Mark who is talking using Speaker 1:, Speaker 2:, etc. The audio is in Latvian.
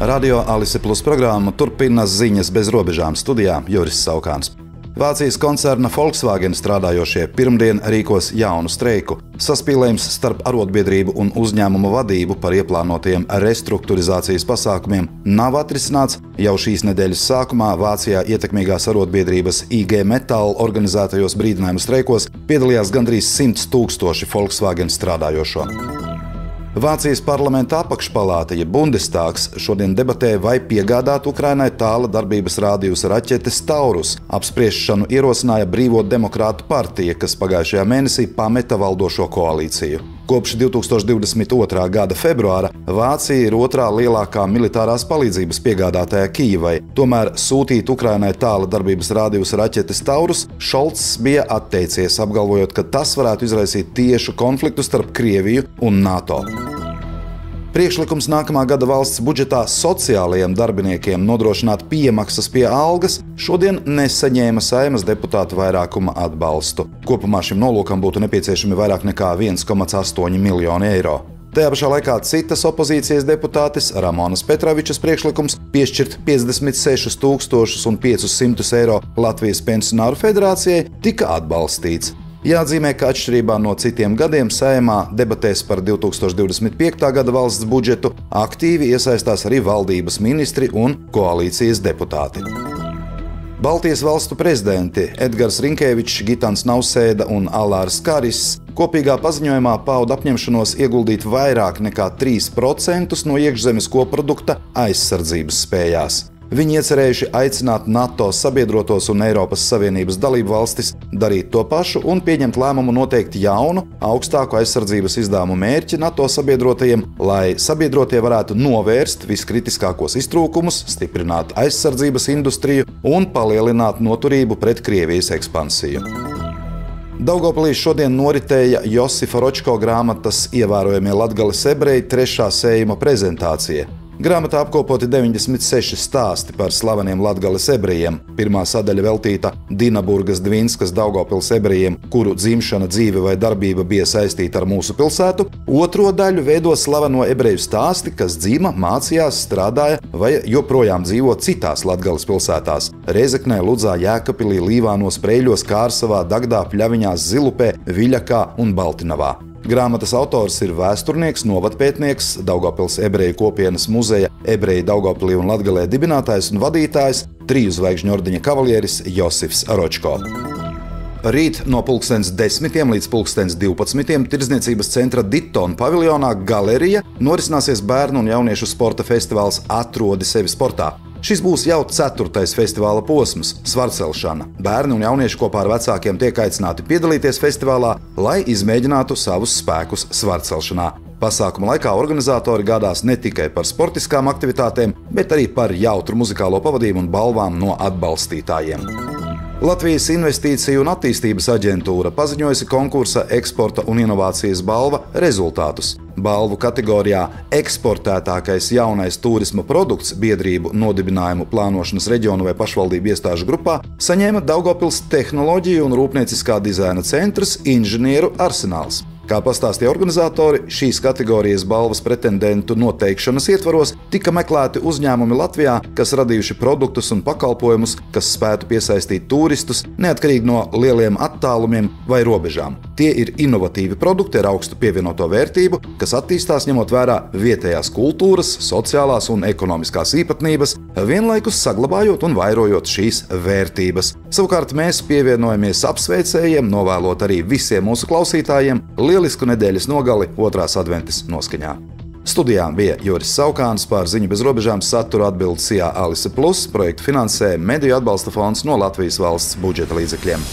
Speaker 1: Radio Alise Plus programmu turpina ziņas bez robežām studijā Juris Saukāns. Vācijas koncerna Volkswagen strādājošie pirmdien rīkos jaunu streiku. Saspīlējums starp arotbiedrību un uzņēmumu vadību par ieplānotiem restruktūrizācijas pasākumiem nav atrisināts. Jau šīs nedēļas sākumā Vācijā ietekmīgās arotbiedrības IG Metall organizētajos brīdinājumu streikos piedalījās gandrīz 100 000 Volkswagen strādājošo. Vācijas parlamenta apakšpalāta, jeb Bundestāgs, šodien debatē, vai piegādāt Ukrainai tāla darbības rādījusa raķetes Taurus. Apspriešanu ierosināja Brīvo demokrātu partija, kas pagājušajā mēnesī pameta valdošo koalīciju. Kopš 2022. gada februāra Vācija ir otrā lielākā militārās palīdzības piegādātāja Kijivai. Tomēr sūtīt Ukrainai tāla darbības rādījusa raķetes Taurus Šolts bija atteicies, apgalvojot, ka tas varētu izraisīt tiešu konfliktu starp Krieviju un NATO. Priekšlikums nākamā gada valsts budžetā sociālajiem darbiniekiem nodrošināt piemaksas pie algas šodien nesaņēma Saeimas deputātu vairākuma atbalstu. Kopumā šim nolūkam būtu nepieciešami vairāk nekā 1,8 miljoni eiro. Tajā pašā laikā citas opozīcijas deputātes Ramonas Petrovičas priekšlikums piešķirt 56 500 eiro Latvijas pensionāru federācijai tika atbalstīts. Jāatzīmē, ka atšķirībā no citiem gadiem Saeimā debatēs par 2025. gada valsts budžetu aktīvi iesaistās arī valdības ministri un koalīcijas deputāti. Baltijas valstu prezidenti Edgars Rinkēvičs, Gitans Nausēda un Alārs Kariss kopīgā paziņojumā pauda apņemšanos ieguldīt vairāk nekā 3% no iekšzemes koprodukta aizsardzības spējās. Viņi iecerējuši aicināt NATO sabiedrotos un Eiropas Savienības dalību valstis darīt to pašu un pieņemt lēmumu noteikt jaunu, augstāku aizsardzības izdevumu mērķi NATO sabiedrotajiem, lai sabiedrotie varētu novērst viskritiskākos iztrūkumus, stiprināt aizsardzības industriju un palielināt noturību pret Krievijas ekspansiju. Daugavpilī šodien noritēja Josifa Ročko grāmatas Ievērojamie latgales ebreji 3. sējuma prezentācija. Grāmatā apkopoti 96 stāsti par slaveniem latgales ebrejiem. Pirmā sadaļa veltīta Dinaburgas Dvinskas Daugavpils ebrejiem, kuru dzimšana, dzīve vai darbība bija saistīta ar mūsu pilsētu. Otro daļu veido slaveno ebreju stāsti, kas dzima, mācījās, strādāja vai joprojām dzīvo citās Latgales pilsētās – Rēzeknē, Ludzā, Jēkabpilī, Līvānos, Preļļos, Kārsavā, Dagdā, Pļaviņās, Zilupē, Viļakā un Baltinavā. Grāmatas autors ir vēsturnieks, novadpētnieks, Daugavpils ebreju kopienas muzeja ebreji Daugavpilī un Latgalē dibinātājs un vadītājs, 3 zvaigžņu ordeņa kavalieris Josifs Ročko. Rīt no 10:00 līdz 12:00 tirdzniecības centra Ditton paviljonā Galerija norisināsies bērnu un jauniešu sporta festivāls Atrodi sevi sportā. Šis būs jau 4. festivāla posms – svarcelšana. Bērni un jaunieši kopā ar vecākiem tiek aicināti piedalīties festivālā, lai izmēģinātu savus spēkus svarcelšanā. Pasākuma laikā organizatori gādās ne tikai par sportiskām aktivitātēm, bet arī par jautru muzikālo pavadījumu un balvām no atbalstītājiem. Latvijas Investīciju un attīstības aģentūra paziņojusi konkursa Eksporta un inovācijas balva rezultātus. Balvu kategorijā eksportētākais jaunais turisma produkts biedrību nodibinājumu plānošanas reģionu vai pašvaldību iestāžu grupā saņēma Daugavpils Tehnoloģiju un rūpnieciskā dizaina centrs Inženieru arsenāls. Kā pastāstīja organizatori, šīs kategorijas balvas pretendentu noteikšanas ietvaros tika meklēti uzņēmumi Latvijā, kas radījuši produktus un pakalpojumus, kas spētu piesaistīt turistus neatkarīgi no lieliem attālumiem vai robežām. Tie ir inovatīvi produkti ar augstu pievienoto vērtību, kas attīstās ņemot vērā vietējās kultūras, sociālās un ekonomiskās īpatnības, vienlaikus saglabājot un vairojot šīs vērtības. Savukārt mēs pievienojamies apsveicējiem, novēlot arī visiem mūsu klausītājiem lielisku nedēļas nogali 2. adventas noskaņā. Studijā bija Juris Saukāns, par ziņu bez robežām saturu atbild SIA Alise Plus, projektu finansē Mediju atbalsta fonds no Latvijas valsts budžeta līdzekļiem.